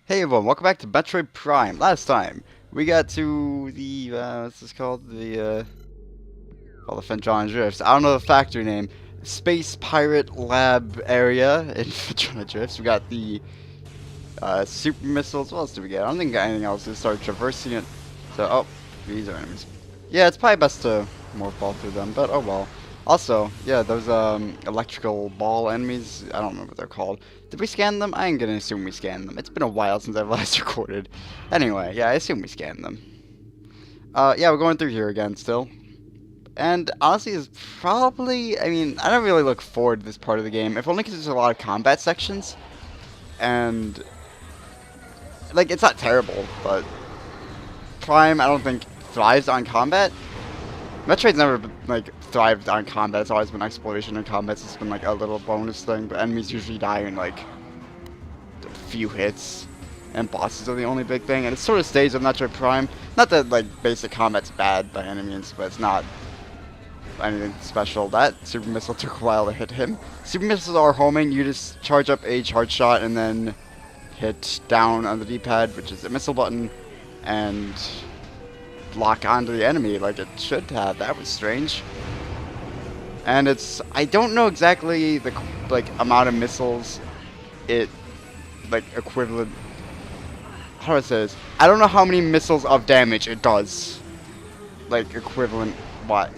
Hey everyone, welcome back to Metroid Prime. Last time, we got to the, what's this called? The Fenton Drifts. I don't know the factory name. Space Pirate Lab area in Fenton Drifts. We got the, super missiles. What else do we get? I don't think we got anything else to start traversing it. So, oh, these are enemies. Yeah, it's probably best to morph ball through them, but oh well. Also, yeah, those, electrical ball enemies, I don't remember what they're called. Did we scan them? I ain't gonna assume we scanned them. It's been a while since I've last recorded. Anyway, yeah, I assume we scanned them. Yeah, we're going through here again still. And honestly, it's probably, I mean, I don't really look forward to this part of the game, if only because there's a lot of combat sections. And, like, it's not terrible, but Prime, I don't think, thrives on combat. Metroid's never, like, thrived on combat. It's always been exploration and combat's just been, like, a little bonus thing, but enemies usually die in, like, a few hits. And bosses are the only big thing, and it sort of stays with Metroid Prime. Not that, like, basic combat's bad by any means, but it's not anything special. That super missile took a while to hit him. Super missiles are homing. You just charge up a charge shot and then hit down on the D-pad, which is a missile button, and lock onto the enemy like it should have. That was strange. And it's, I don't know exactly the, like, amount of missiles it, like, equivalent, how do I say this? I don't know how many missiles of damage it does. Like, equivalent, what?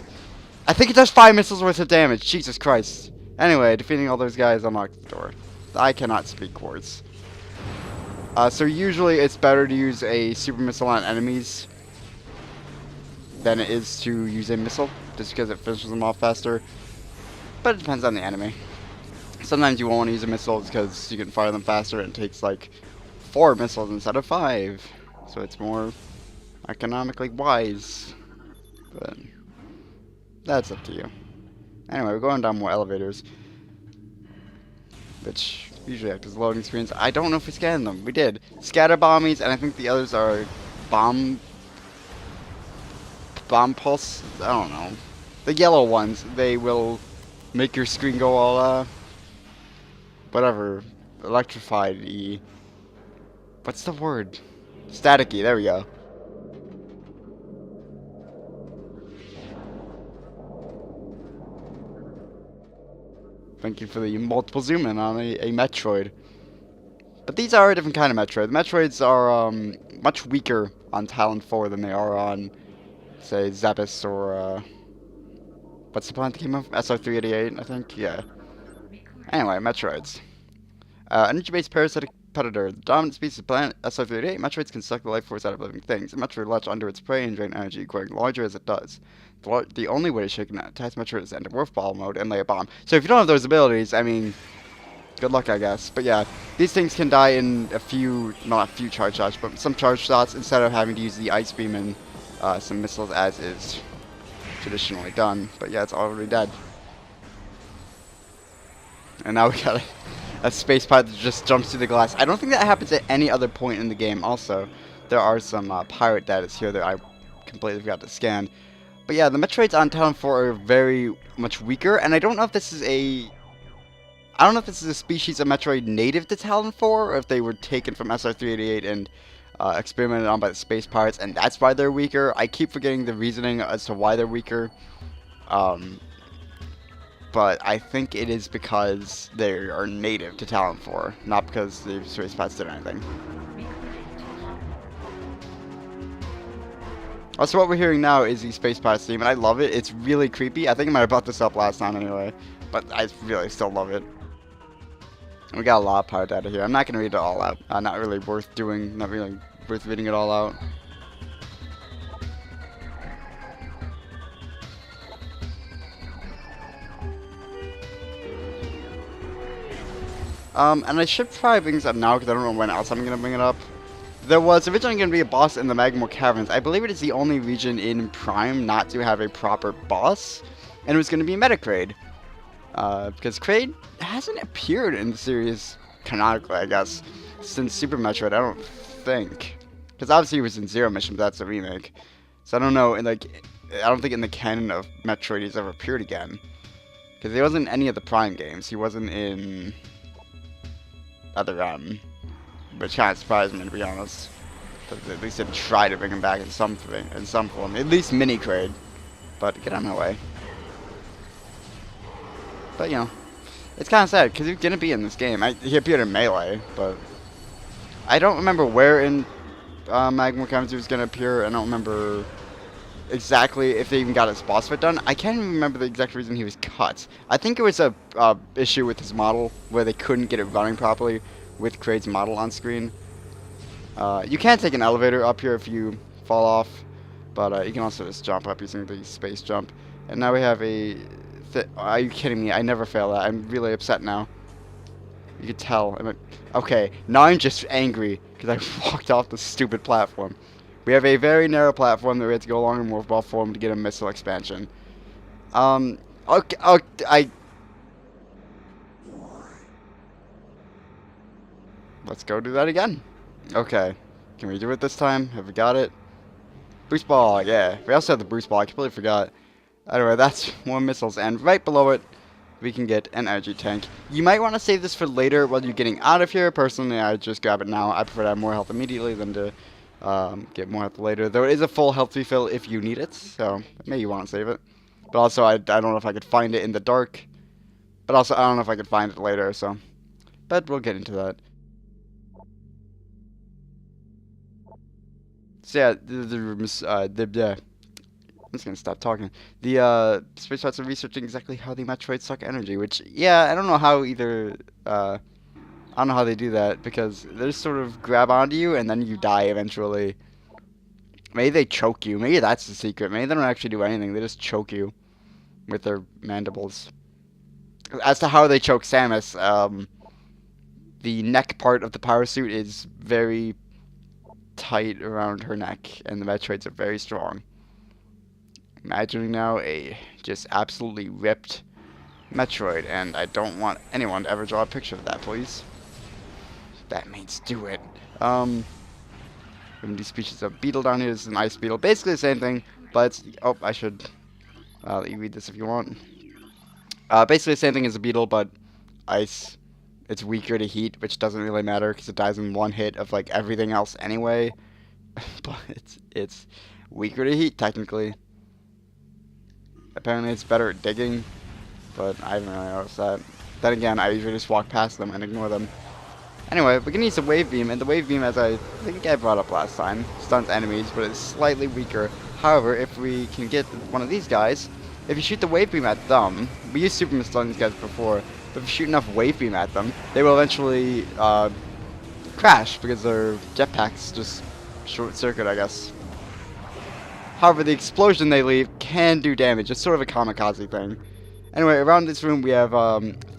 I think it does 5 missiles worth of damage. Jesus Christ. Anyway, defeating all those guys unlocked the door. I cannot speak words. So usually it's better to use a super missile on enemies than it is to use a missile, just because it finishes them off faster. But it depends on the enemy. Sometimes you won't want to use a missile because you can fire them faster and it takes like 4 missiles instead of 5. So it's more economically wise. But that's up to you. Anyway, we're going down more elevators, which usually act as loading screens. I don't know if we scanned them. We did. Scatter bombies, and I think the others are bomb pulse. I don't know. The yellow ones, they will make your screen go all, whatever, electrified-y. What's the word? Staticky, there we go. Thank you for the multiple zoom in on a Metroid. But these are a different kind of Metroid. The Metroids are much weaker on Talon 4 than they are on, say, Zebes or, what's the planet that came up? SR388, I think? Yeah. Anyway, Metroids. Energy-based parasitic predator. The dominant species of planet SR388, Metroids can suck the life force out of living things. A Metroid latch under its prey and drain energy, growing larger as it does. The only way to shake an attack Metroid is to enter Wolf Ball mode and lay a bomb. So if you don't have those abilities, I mean, good luck, I guess. But yeah, these things can die in a few, not a few charge shots, but some charge shots instead of having to use the Ice Beam and some missiles as is traditionally done. But yeah, it's already dead. And now we got a space pilot that just jumps through the glass. I don't think that happens at any other point in the game. Also, there are some pirate data here that I completely forgot to scan. But yeah, the Metroids on Talon 4 are very much weaker, and I don't know if this is a species of Metroid native to Talon 4, or if they were taken from SR388 and experimented on by the space pirates, and that's why they're weaker. I keep forgetting the reasoning as to why they're weaker. But I think it is because they are native to Talon 4, not because the space pirates did anything. Also, what we're hearing now is the Space Pirates theme, and I love it. It's really creepy. I think I might have brought this up last time anyway, but I really still love it. We got a lot of pirate data here. I'm not going to read it all out. Not really worth doing, not really worth reading it all out. And I should probably bring this up now because I don't know when else I'm going to bring it up. There was originally going to be a boss in the Magma Caverns. I believe it is the only region in Prime not to have a proper boss. And it was going to be Meta-Ridley. Because Kraid hasn't appeared in the series canonically, I guess, since Super Metroid, I don't think. Because obviously he was in Zero Mission, but that's a remake. So I don't know, and like, I don't think in the canon of Metroid he's ever appeared again. Because he wasn't in any of the Prime games. He wasn't in other which kind of surprised me, to be honest. But at least didn't try to bring him back in some form. At least mini Kraid. But get out of my way. But, you know, it's kind of sad, because he didn't be in this game. He appeared in Melee, but I don't remember where in Magma Comes he was going to appear. I don't remember exactly if they even got his boss fight done. I can't even remember the exact reason he was cut. I think it was a issue with his model, where they couldn't get it running properly with Kraid's model on screen. You can take an elevator up here if you fall off, but you can also just jump up using the space jump. And now we have a... Are you kidding me? I never fail that. I'm really upset now. You could tell. Okay, now I'm just angry because I walked off the stupid platform. We have a very narrow platform that we have to go along in Morph Ball form to get a missile expansion. Okay, let's go do that again. Okay, can we do it this time? Have we got it? Boost ball, yeah. We also have the boost ball. I completely forgot. Anyway, that's more missiles, and right below it, we can get an energy tank. You might want to save this for later while you're getting out of here. Personally, I just grab it now. I prefer to have more health immediately than to get more health later. Though it is a full health refill if you need it, so maybe you want to save it. But also, I don't know if I could find it in the dark. But also, I don't know if I could find it later, so... But we'll get into that. So yeah, I'm just gonna stop talking. The space pilots are researching exactly how the Metroids suck energy, which, yeah, I don't know how either, I don't know how they do that, because they just sort of grab onto you and then you die eventually. Maybe they choke you. Maybe that's the secret. Maybe they don't actually do anything. They just choke you with their mandibles. As to how they choke Samus, the neck part of the power suit is very tight around her neck, and the Metroids are very strong. Imagining now a just absolutely ripped Metroid, and I don't want anyone to ever draw a picture of that, please. That means do it. These species of beetle down here. This is an ice beetle. Basically the same thing, but it's... Oh, I should let you read this if you want. Basically the same thing as a beetle, but ice. It's weaker to heat, which doesn't really matter because it dies in one hit of like everything else anyway. But it's weaker to heat technically. Apparently it's better at digging, but I haven't really noticed that. Then again, I usually just walk past them and ignore them. Anyway, we can use a wave beam, and the wave beam, as I think I brought up last time, stuns enemies, but it's slightly weaker. However, if we can get one of these guys, if you shoot the wave beam at them, we used Superman to stun these guys before, but if you shoot enough wave beam at them, they will eventually crash because their jetpacks just short circuit, I guess. However, the explosion they leave can do damage. It's sort of a kamikaze thing. Anyway, around this room we have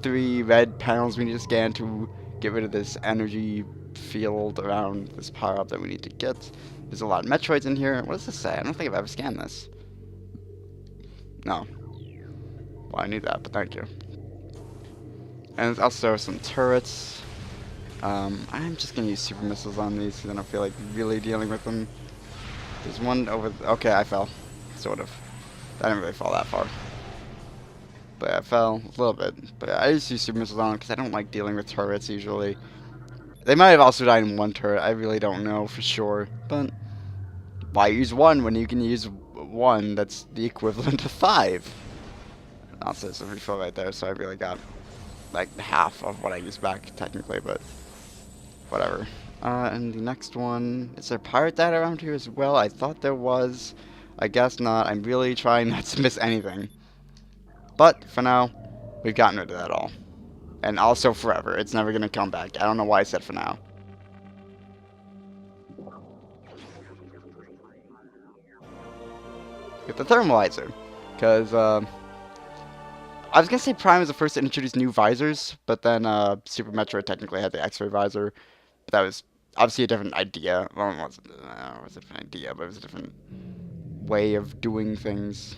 3 red panels we need to scan to get rid of this energy field around this power-up that we need to get. There's a lot of Metroids in here. What does this say? I don't think I've ever scanned this. No. Well, I need that, but thank you. And there's also some turrets. I'm just going to use super missiles on these because I don't feel like really dealing with them. There's one over... Okay, I fell. Sort of. I didn't really fall that far. But I fell a little bit. But I just use super missiles on them because I don't like dealing with turrets usually. They might have also died in one turret. I really don't know for sure. But why use one when you can use one that's the equivalent of 5? Also, there's a refill right there, so I really got like half of what I used back technically, but whatever. And the next one, is there pirate data around here as well? I thought there was. I guess not. I'm really trying not to miss anything. But for now, we've gotten rid of that all. And also forever. It's never going to come back. I don't know why I said for now. Get the thermalizer. Because, I was going to say Prime was the first to introduce new visors, but then Super Metroid technically had the X-ray visor. But that was obviously a different idea. Well, it wasn't a different idea, but it was a different way of doing things.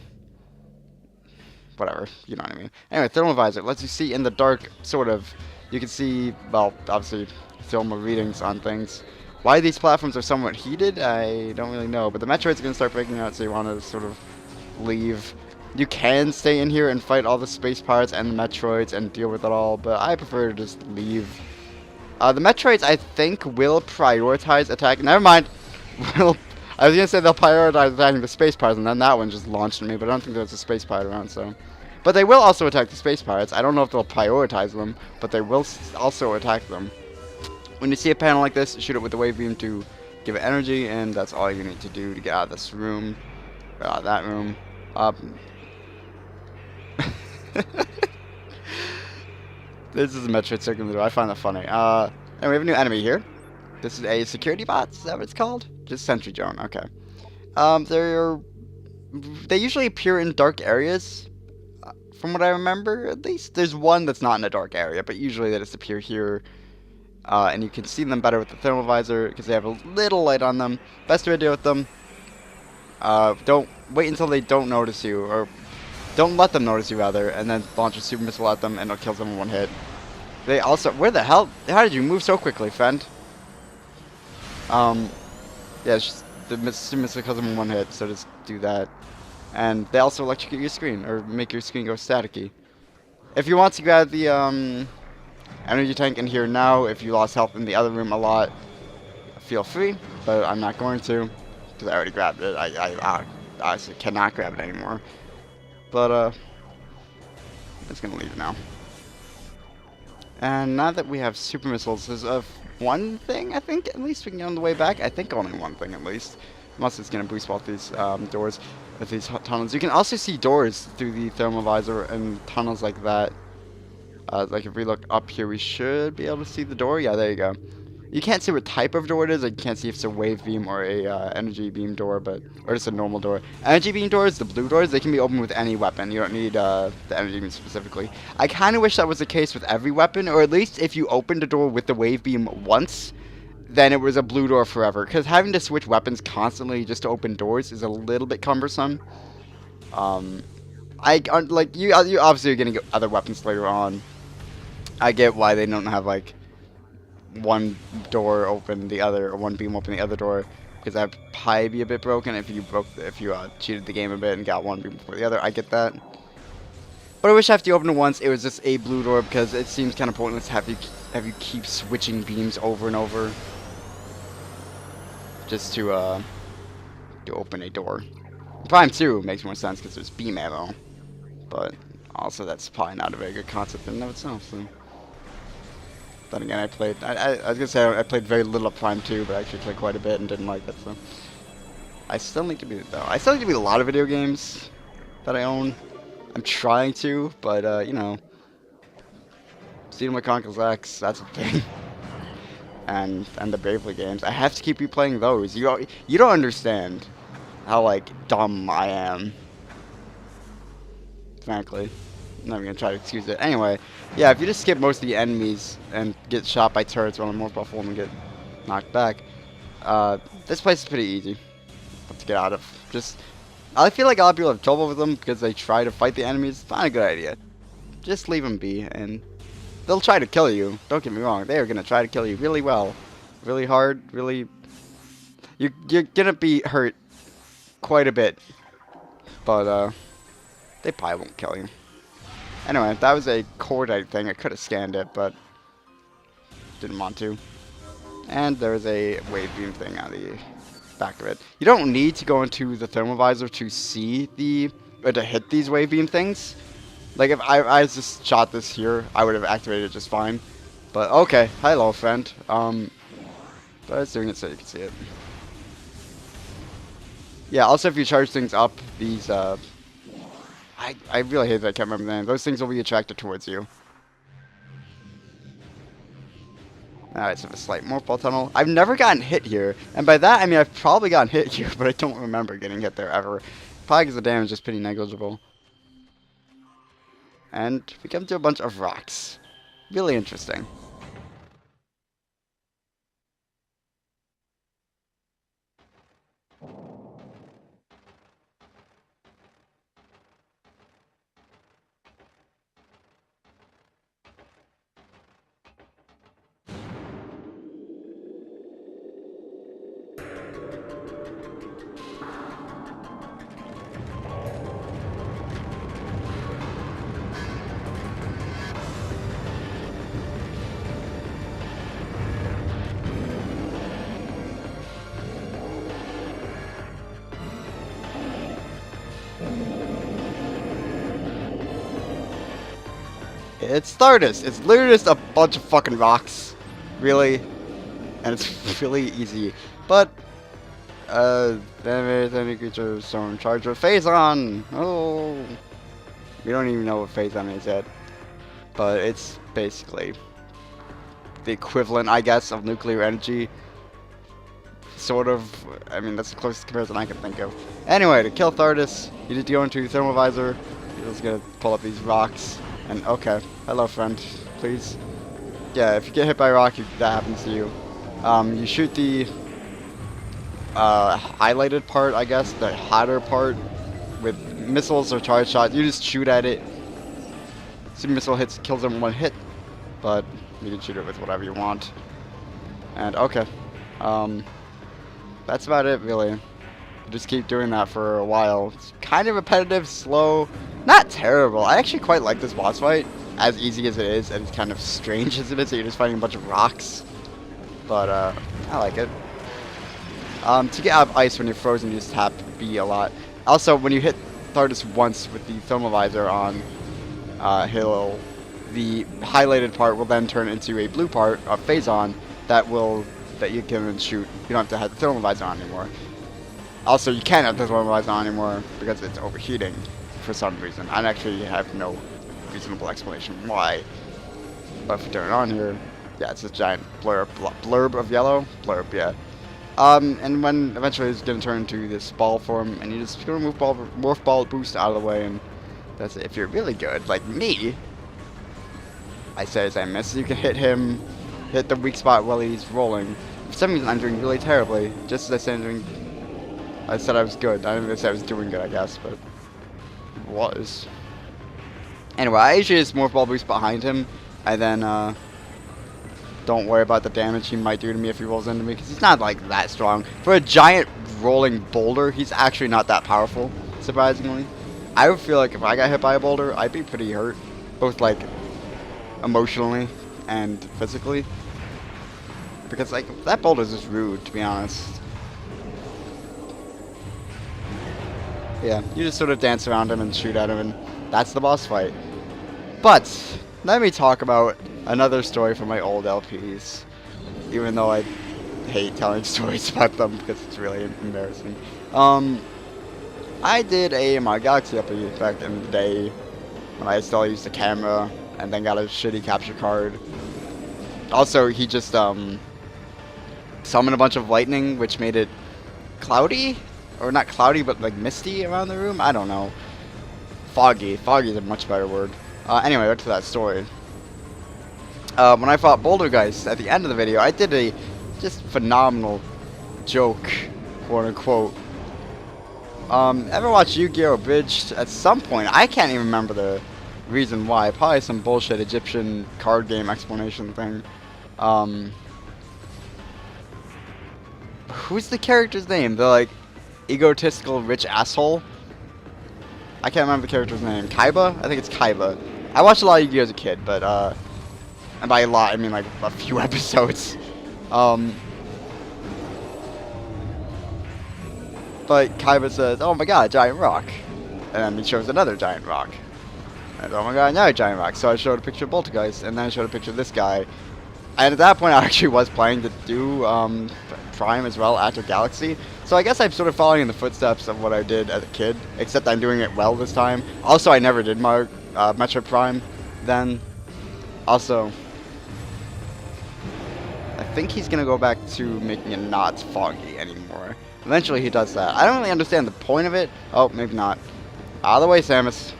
Whatever, you know what I mean. Anyway, thermal visor lets you see in the dark, sort of. You can see, well, obviously, thermal readings on things. Why these platforms are somewhat heated, I don't really know. But the Metroids are going to start breaking out, so you want to sort of leave. You can stay in here and fight all the space pirates and the Metroids and deal with it all, but I prefer to just leave. The Metroids, I think, will prioritize attack. Never mind. Will I was gonna say they'll prioritize attacking the space pirates, and then that one just launched at me. But I don't think there's a space pirate around, so. But they will also attack the space pirates. I don't know if they'll prioritize them, but they will also attack them. When you see a panel like this, shoot it with the wave beam to give it energy, and that's all you need to do to get out of this room, that room. This is a Metroid circling the door. I find that funny. And we have a new enemy here. This is a security bot. Is that what it's called? Just sentry drone. Okay. They usually appear in dark areas. From what I remember, at least. There's one that's not in a dark area, but usually they just appear here. And you can see them better with the thermal visor because they have a little light on them. Best way to deal with them. Don't wait until they don't notice you, or don't let them notice you rather, and then launch a super missile at them, and it'll kill them in one hit. They also, where the hell? How did you move so quickly, friend? Yeah, it's just, the super missile kills them in one hit, so just do that. And they also electrocute your screen, or make your screen go staticky. If you want to grab the energy tank in here now, if you lost health in the other room a lot, feel free, but I'm not going to, because I already grabbed it. I honestly cannot grab it anymore. But, I'm just going to leave it now. And now that we have super missiles, there's one thing, I think, at least we can get on the way back. I think only one thing, at least. Unless it's going to boost both these doors with these tunnels. You can also see doors through the thermal visor and tunnels like that. Like if we look up here, we should be able to see the door. Yeah, there you go. You can't see what type of door it is. Like, you can't see if it's a wave beam or a energy beam door, or just a normal door. Energy beam doors, the blue doors, they can be opened with any weapon. You don't need the energy beam specifically. I kind of wish that was the case with every weapon, or at least if you opened a door with the wave beam once, then it was a blue door forever. Because having to switch weapons constantly just to open doors is a little bit cumbersome. Like you obviously are getting other weapons later on. I get why they don't have like one door open the other, or one beam open the other door, because that'd probably be a bit broken if you cheated the game a bit and got one beam before the other. I get that, but I wish after you open it once, it was just a blue door, because it seems kind of pointless to have you keep switching beams over and over just to open a door. Prime 2 makes more sense because there's beam ammo, but also that's probably not a very good concept in and of itself. So. Then again, I was gonna say I played very little of Prime 2, but I actually played quite a bit and didn't like it, so. I still need to beat it, though. I still need to beat a lot of video games that I own. I'm trying to, but, you know. Xenoblade Chronicles X, that's a thing. and the Bravely games. I have to keep replaying those. You don't understand how, like, dumb I am. Frankly. I'm not even gonna try to excuse it. Anyway, yeah, if you just skip most of the enemies and get shot by turrets or on a more powerful and get knocked back, this place is pretty easy to get out of. I feel like a lot of people have trouble with them because they try to fight the enemies. It's not a good idea. Just leave them be, and they'll try to kill you. Don't get me wrong. They are gonna try to kill you really well, really hard, really. You're gonna be hurt quite a bit, but they probably won't kill you. Anyway, that was a coordinate thing. I could have scanned it, but didn't want to. And there's a wave beam thing on the back of it. You don't need to go into the thermal visor to see or to hit these wave beam things. Like, if I just shot this here, I would have activated it just fine. But, okay. Hello, friend. But I was doing it so you can see it. Yeah, also if you charge things up, these, I really hate that I can't remember the name. Those things will be attracted towards you. Alright, so a slight morphball tunnel. I've never gotten hit here. And by that, I mean I've probably gotten hit here, but I don't remember getting hit there ever. Probably because the damage is pretty negligible. And we come to a bunch of rocks. Really interesting. It's Thardus. It's literally just a bunch of fucking rocks. Really. And it's really easy. But, then any creatures don't charge with Phazon. Oh. We don't even know what Phazon is yet. But it's basically the equivalent, I guess, of nuclear energy. Sort of. I mean, that's the closest comparison I can think of. Anyway, to kill Thardus, you need to go into thermal visor. You're just gonna pull up these rocks. And, okay. Hello, friend. Please. Yeah, if you get hit by a rock, that happens to you. You shoot the highlighted part, I guess, the hotter part with missiles or charge shots. You just shoot at it. Super missile kills them in one hit, but you can shoot it with whatever you want. And okay, that's about it, really. Just keep doing that for a while. It's kind of repetitive, slow, not terrible. I actually quite like this boss fight, as easy as it is, and as kind of strange as it is. That you're just fighting a bunch of rocks. But, I like it. To get out of ice when you're frozen, you just tap B a lot. Also, when you hit Thardus once with the thermal visor on, the highlighted part will then turn into a blue part of Phazon that you can shoot. You don't have to have the thermal visor on anymore. Also, you can't have the thermal visor on anymore because it's overheating for some reason. I actually have no reasonable explanation why. But if you turn it on here, yeah, it's this giant blurb of yellow. Blurb, yeah. And when eventually it's going to turn into this ball form, and you just go to morph ball boost out of the way, and that's it. If you're really good, like me, I say as I miss, you can hit him, hit the weak spot while he's rolling. For some reason, I'm doing really terribly. Just as I said, I said I was good. I didn't say I was doing good, I guess, but it was. Anyway, I usually just morph ball boost behind him, and then, don't worry about the damage he might do to me if he rolls into me, because he's not, like, that strong. For a giant rolling boulder, he's actually not that powerful, surprisingly. I would feel like if I got hit by a boulder, I'd be pretty hurt. Both, like, emotionally and physically. Because, like, that boulder's just rude, to be honest. Yeah, you just sort of dance around him and shoot at him, and that's the boss fight. But, let me talk about another story from my old LPs, even though I hate telling stories about them because it's really embarrassing. I did a Mario Galaxy LP back in the day when I still used the camera and then got a shitty capture card. Also, he just summoned a bunch of lightning, which made it cloudy, or not cloudy, but like misty around the room. I don't know. Foggy. Foggy is a much better word. Anyway, back to that story. When I fought Bouldergeist at the end of the video, I did a just phenomenal joke, quote unquote. Ever watch Yu-Gi-Oh! Abridged? At some point, I can't even remember the reason why. Probably some bullshit Egyptian card game explanation thing. Who's the character's name? The, like, egotistical rich asshole? I can't remember the character's name. Kaiba? I think it's Kaiba. I watched a lot of Yu-Gi-Oh! As a kid, but, and by a lot, I mean, like, a few episodes. But Kaiba says, oh my god, giant rock. And then he shows another giant rock. And oh my god, another giant rock. So I showed a picture of Boltergeist, and then I showed a picture of this guy. And at that point, I actually was planning to do Prime as well after Galaxy. So I guess I'm sort of following in the footsteps of what I did as a kid, except I'm doing it well this time. Also, I never did Metroid Prime then. Also, I think he's going to go back to making it not foggy anymore. Eventually he does that. I don't really understand the point of it. Oh, maybe not. Out of the way, Samus.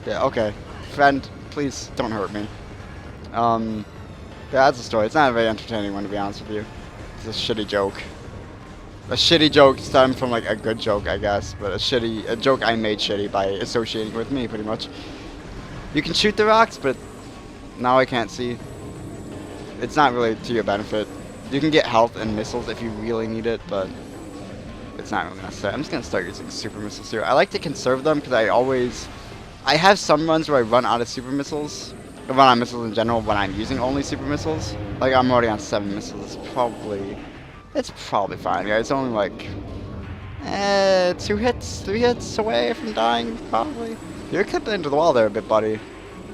Yeah, okay. Friend, please don't hurt me. Yeah, that's the story. It's not a very entertaining one, to be honest with you. It's a shitty joke. A shitty joke stemmed from, like, a good joke, I guess. But a joke I made shitty by associating with me, pretty much. You can shoot the rocks, but now I can't see. It's not really to your benefit. You can get health and missiles if you really need it, but it's not really necessary. I'm just going to start using super missiles here. I like to conserve them because I have some runs where I run out of super missiles. I run out of missiles in general when I'm using only super missiles. Like, I'm already on 7 missiles. It's probably fine, guys. It's only like 2 hits, 3 hits away from dying, probably. You're clipping into the wall there a bit, buddy.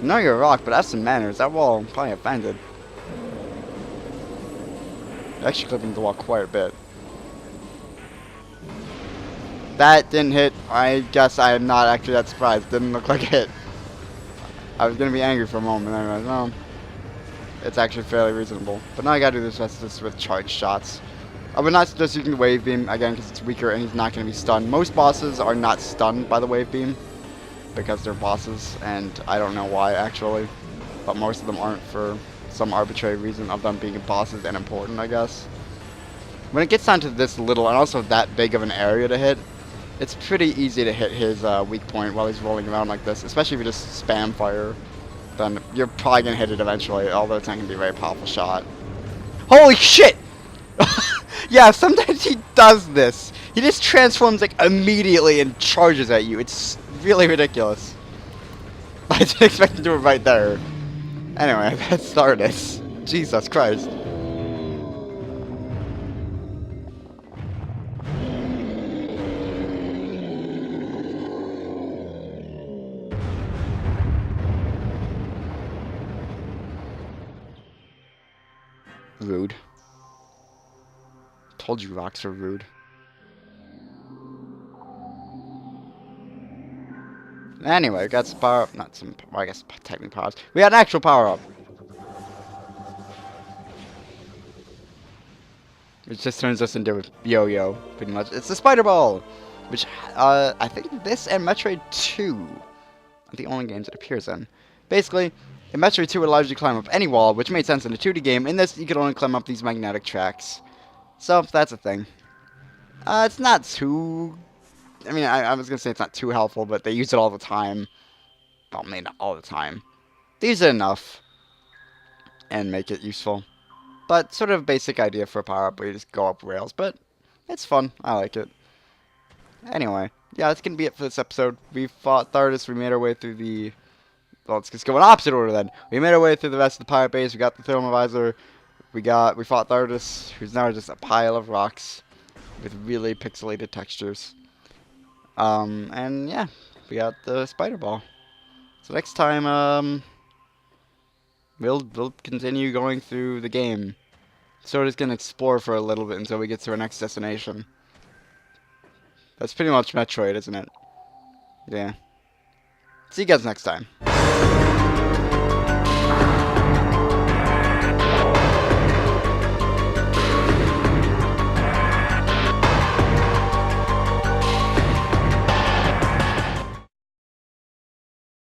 No, you're a rock, but have some manners. That wall probably offended. Actually clipping the wall quite a bit. That didn't hit. I guess I am not actually that surprised. Didn't look like it hit. I was gonna be angry for a moment. I realized, no, it's actually fairly reasonable. But now I gotta do this rest of this with charge shots. I would not suggest using the wave beam again because it's weaker and he's not gonna be stunned. Most bosses are not stunned by the wave beam because they're bosses, and I don't know why actually, but most of them aren't for some arbitrary reason of them being bosses and important, I guess. When it gets down to this little and also that big of an area to hit, it's pretty easy to hit his weak point while he's rolling around like this, especially if you just spam fire. Then you're probably going to hit it eventually, although it's not going to be a very powerful shot. Holy shit! Yeah, sometimes he does this. He just transforms like immediately and charges at you. It's really ridiculous. I didn't expect to do it right there. Anyway, that's Thardus. Jesus Christ. Rude. Told you rocks are rude. Anyway, we got some power up. Not some, well, I guess technically powers. We got an actual power up. Which just turns us into a yo-yo, pretty much. It's the spider ball! Which, I think this and Metroid 2 are the only games it appears in. Basically, in Metroid 2 it allows you to climb up any wall, which made sense in a 2D game. In this, you can only climb up these magnetic tracks. So, that's a thing. It's not too... I mean, I was going to say it's not too helpful, but they use it all the time. Well, maybe not all the time. They use it enough. And make it useful. But sort of a basic idea for a power-up where you just go up rails. But it's fun. I like it. Anyway, yeah, that's going to be it for this episode. We fought Thardus. We made our way through the... Well, let's just go in opposite order then. We made our way through the rest of the pirate base. We got the thermovisor. We fought Thardus, who's now just a pile of rocks with really pixelated textures. And yeah, we got the spider ball. So next time, we'll continue going through the game. So we're just gonna explore for a little bit until we get to our next destination. That's pretty much Metroid, isn't it? Yeah. See you guys next time.